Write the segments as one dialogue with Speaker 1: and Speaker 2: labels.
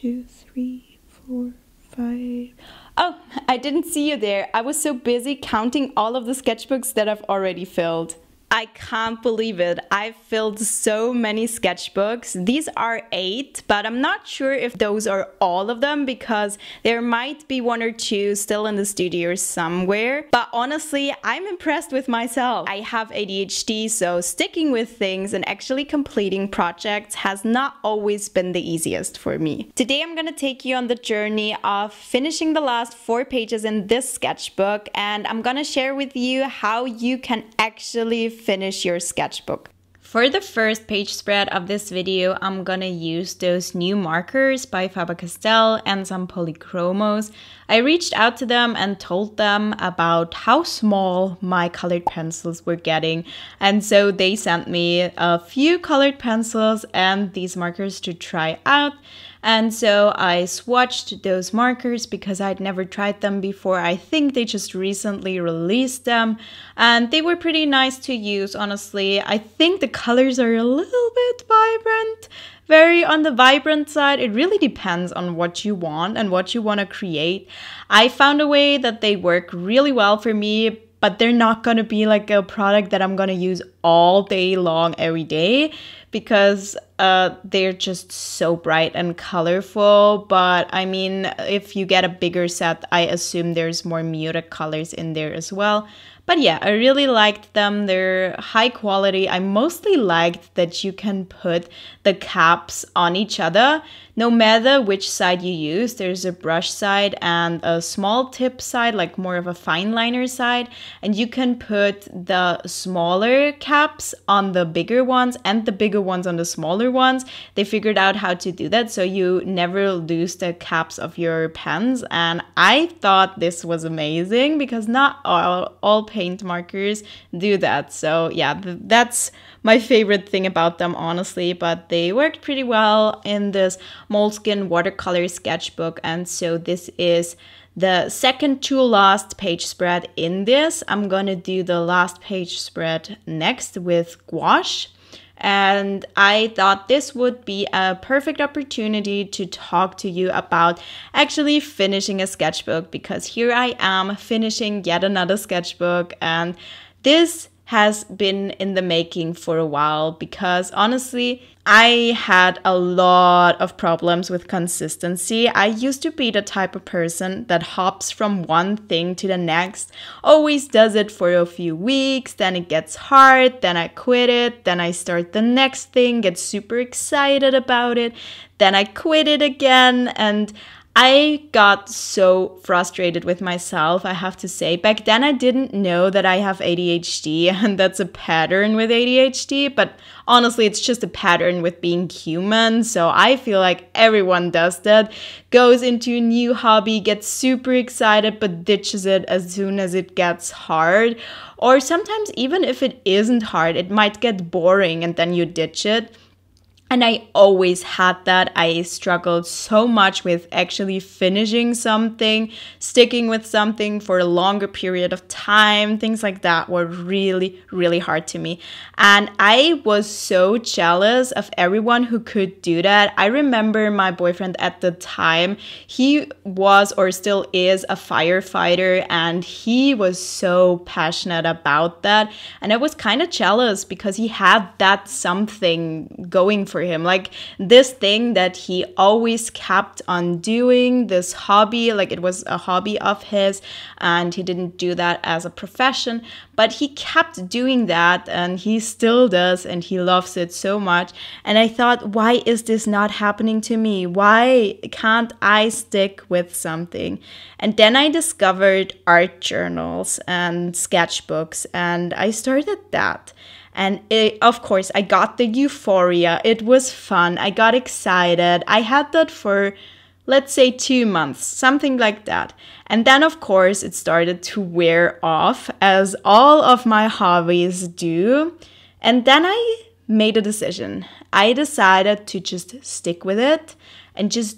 Speaker 1: 2, 3, 4, 5. Oh, I didn't see you there. I was so busy counting all of the sketchbooks that I've already filled. I can't believe it. I've filled so many sketchbooks. These are 8, but I'm not sure if those are all of them because there might be 1 or 2 still in the studio somewhere. But honestly, I'm impressed with myself. I have ADHD, so sticking with things and actually completing projects has not always been the easiest for me. Today I'm gonna take you on the journey of finishing the last 4 pages in this sketchbook, and I'm gonna share with you how you can actually finish your sketchbook. For the first page spread of this video, I'm gonna use those new markers by Faber-Castell and some polychromos. I reached out to them and told them about how small my colored pencils were getting, and so they sent me a few colored pencils and these markers to try out. And so I swatched those markers because I'd never tried them before. I think they just recently released them and they were pretty nice to use, honestly. I think the colors are a little bit vibrant, very on the vibrant side. It really depends on what you want and what you want to create. I found a way that they work really well for me, but they're not going to be like a product that I'm going to use all day long every day because they're just so bright and colorful. But I mean, if you get a bigger set, I assume there's more muted colors in there as well. But yeah, I really liked them. They're high quality. I mostly liked that you can put the caps on each other, no matter which side you use. There's a brush side and a small tip side, like more of a fine liner side. And you can put the smaller caps on the bigger ones and the bigger ones on the smaller ones. They figured out how to do that so you never lose the caps of your pens. And I thought this was amazing because not all paint markers do that. So yeah, that's my favorite thing about them, honestly. But they worked pretty well in this Moleskine watercolor sketchbook. And so this is the second to last page spread in this. I'm gonna do the last page spread next with gouache. And I thought this would be a perfect opportunity to talk to you about actually finishing a sketchbook, because here I am finishing yet another sketchbook, and this has been in the making for a while because honestly, I had a lot of problems with consistency. I used to be the type of person that hops from one thing to the next, always does it for a few weeks, then it gets hard, then I quit it, then I start the next thing, get super excited about it, then I quit it again, and I got so frustrated with myself, I have to say. Back then I didn't know that I have ADHD, and that's a pattern with ADHD, but honestly it's just a pattern with being human. So I feel like everyone does that. Goes into a new hobby, gets super excited, but ditches it as soon as it gets hard. Or sometimes even if it isn't hard, it might get boring and then you ditch it. And I always had that. I struggled so much with actually finishing something, sticking with something for a longer period of time. Things like that were really, really hard to me. And I was so jealous of everyone who could do that. I remember my boyfriend at the time, he was or still is a firefighter, and he was so passionate about that. And I was kind of jealous because he had that something going for him, like this thing that he always kept on doing, this hobby, like it was a hobby of his, and he didn't do that as a profession, but he kept doing that, and he still does, and he loves it so much. And I thought, why is this not happening to me? Why can't I stick with something? And then I discovered art journals and sketchbooks, and I started that. And of course, I got the euphoria. It was fun. I got excited. I had that for, let's say, 2 months, something like that. And then, of course, it started to wear off, as all of my hobbies do. And then I made a decision. I decided to just stick with it and just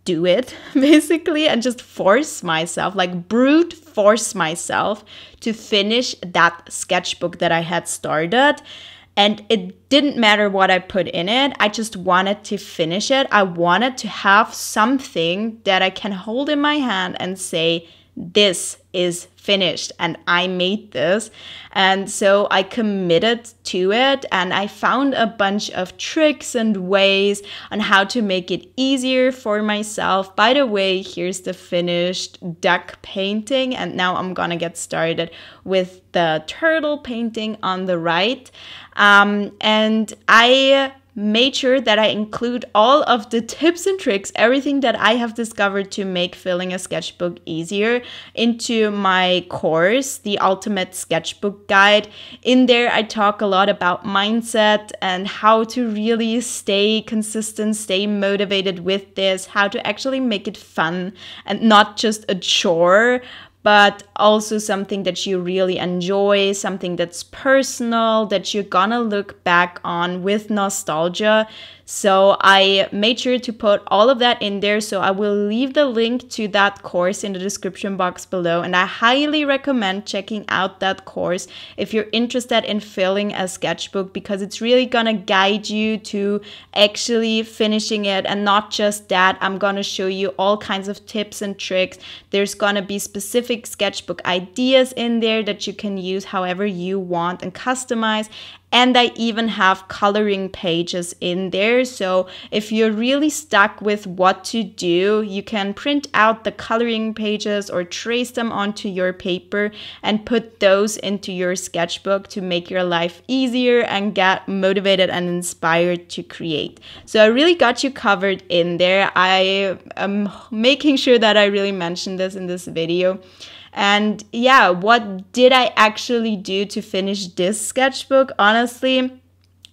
Speaker 1: do it, basically, and just force myself, like brute force myself to finish that sketchbook that I had started. And it didn't matter what I put in it. I just wanted to finish it. I wanted to have something that I can hold in my hand and say, this is finished and I made this. And so I committed to it, and I found a bunch of tricks and ways on how to make it easier for myself. By the way, here's the finished duck painting, and now I'm gonna get started with the turtle painting on the right. And I made sure that I include all of the tips and tricks, everything that I have discovered to make filling a sketchbook easier, into my course, the Ultimate Sketchbook Guide. In there, I talk a lot about mindset and how to really stay consistent, stay motivated with this, how to actually make it fun and not just a chore, but also something that you really enjoy, something that's personal, that you're gonna look back on with nostalgia. So I made sure to put all of that in there. So I will leave the link to that course in the description box below. And I highly recommend checking out that course if you're interested in filling a sketchbook, because it's really gonna guide you to actually finishing it. And not just that, I'm gonna show you all kinds of tips and tricks. There's gonna be specific sketchbook ideas in there that you can use however you want and customize. And I even have coloring pages in there. So if you're really stuck with what to do, you can print out the coloring pages or trace them onto your paper and put those into your sketchbook to make your life easier and get motivated and inspired to create. So I really got you covered in there. I am making sure that I really mention this in this video. And yeah, what did I actually do to finish this sketchbook? Honestly,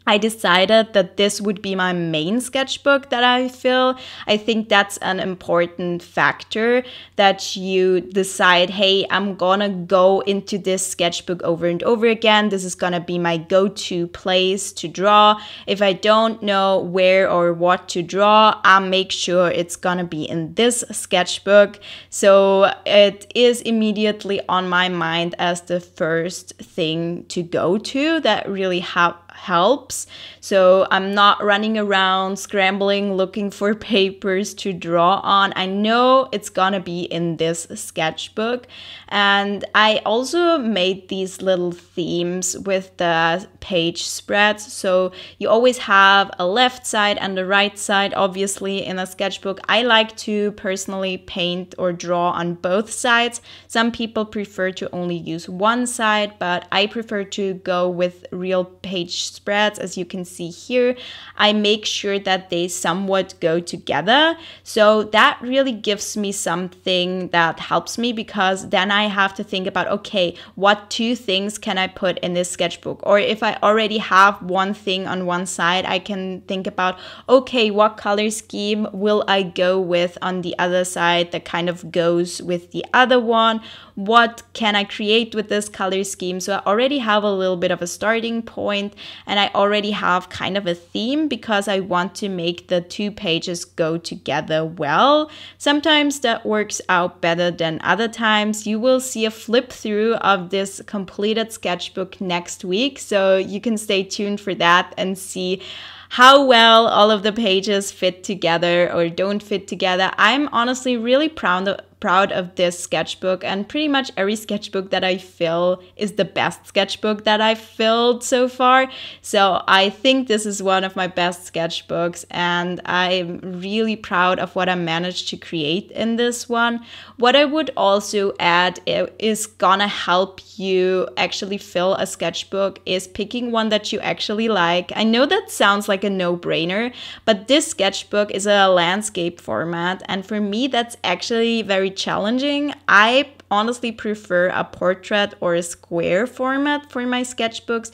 Speaker 1: I decided that this would be my main sketchbook that I fill. I think that's an important factor, that you decide, hey, I'm gonna go into this sketchbook over and over again. This is gonna be my go-to place to draw. If I don't know where or what to draw, I'll make sure it's gonna be in this sketchbook. So it is immediately on my mind as the first thing to go to that really helps. So I'm not running around scrambling looking for papers to draw on. I know it's gonna be in this sketchbook. And I also made these little themes with the page spreads. So you always have a left side and a right side, obviously, in a sketchbook. I like to personally paint or draw on both sides. Some people prefer to only use one side, but I prefer to go with real page spreads. As you can see here, I make sure that they somewhat go together. So that really gives me something that helps me, because then I have to think about, okay, what two things can I put in this sketchbook? Or if I already have one thing on one side, I can think about, okay, what color scheme will I go with on the other side that kind of goes with the other one? What can I create with this color scheme? So I already have a little bit of a starting point, and I already have kind of a theme, because I want to make the two pages go together well. Sometimes that works out better than other times. You will see a flip through of this completed sketchbook next week, so you can stay tuned for that and see how well all of the pages fit together or don't fit together. I'm honestly really proud of this sketchbook, and pretty much every sketchbook that I fill is the best sketchbook that I've filled so far. So I think this is one of my best sketchbooks, and I'm really proud of what I managed to create in this one. What I would also add is gonna help you actually fill a sketchbook is picking one that you actually like. I know that sounds like a no-brainer, but this sketchbook is a landscape format, and for me that's actually very challenging. I honestly prefer a portrait or a square format for my sketchbooks.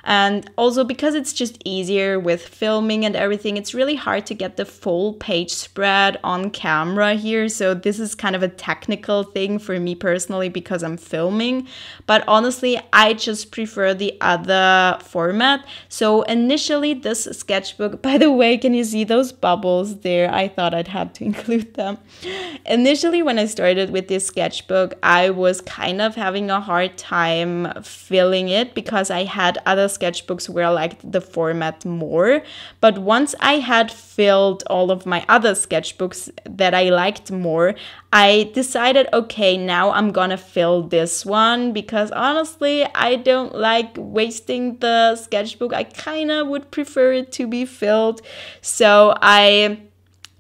Speaker 1: And also because it's just easier with filming and everything, it's really hard to get the full page spread on camera here. So this is kind of a technical thing for me personally because I'm filming. But honestly, I just prefer the other format. So initially this sketchbook, by the way, can you see those bubbles there? I thought I'd had to include them. Initially, when I started with this sketchbook, I was kind of having a hard time filling it because I had other sketchbooks where I liked the format more. But once I had filled all of my other sketchbooks that I liked more, I decided, okay, now I'm gonna fill this one, because honestly, I don't like wasting the sketchbook. I kind of would prefer it to be filled. So I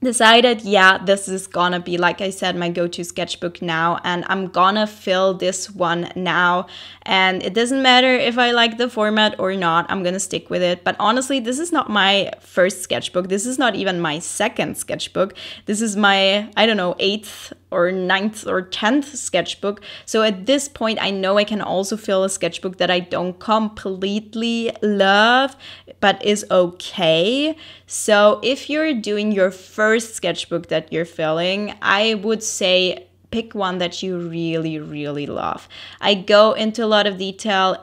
Speaker 1: decided, yeah, this is gonna be, like I said, my go-to sketchbook now, and I'm gonna fill this one now. And it doesn't matter if I like the format or not, I'm gonna stick with it. But honestly, this is not my first sketchbook. This is not even my second sketchbook. This is my, I don't know, 8th or 9th or 10th sketchbook. So at this point, I know I can also fill a sketchbook that I don't completely love, but is okay. So if you're doing your first sketchbook that you're filling, I would say pick one that you really, really love. I go into a lot of detail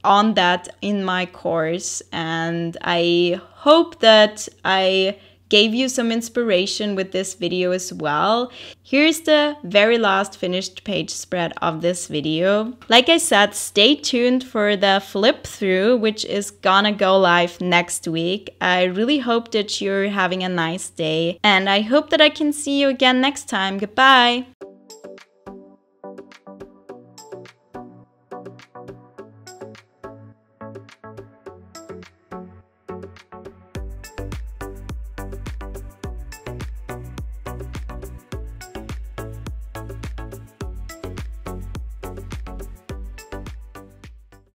Speaker 1: on that in my course, and I hope that I gave you some inspiration with this video as well. Here's the very last finished page spread of this video. Like I said, stay tuned for the flip through, which is gonna go live next week. I really hope that you're having a nice day, and I hope that I can see you again next time. Goodbye!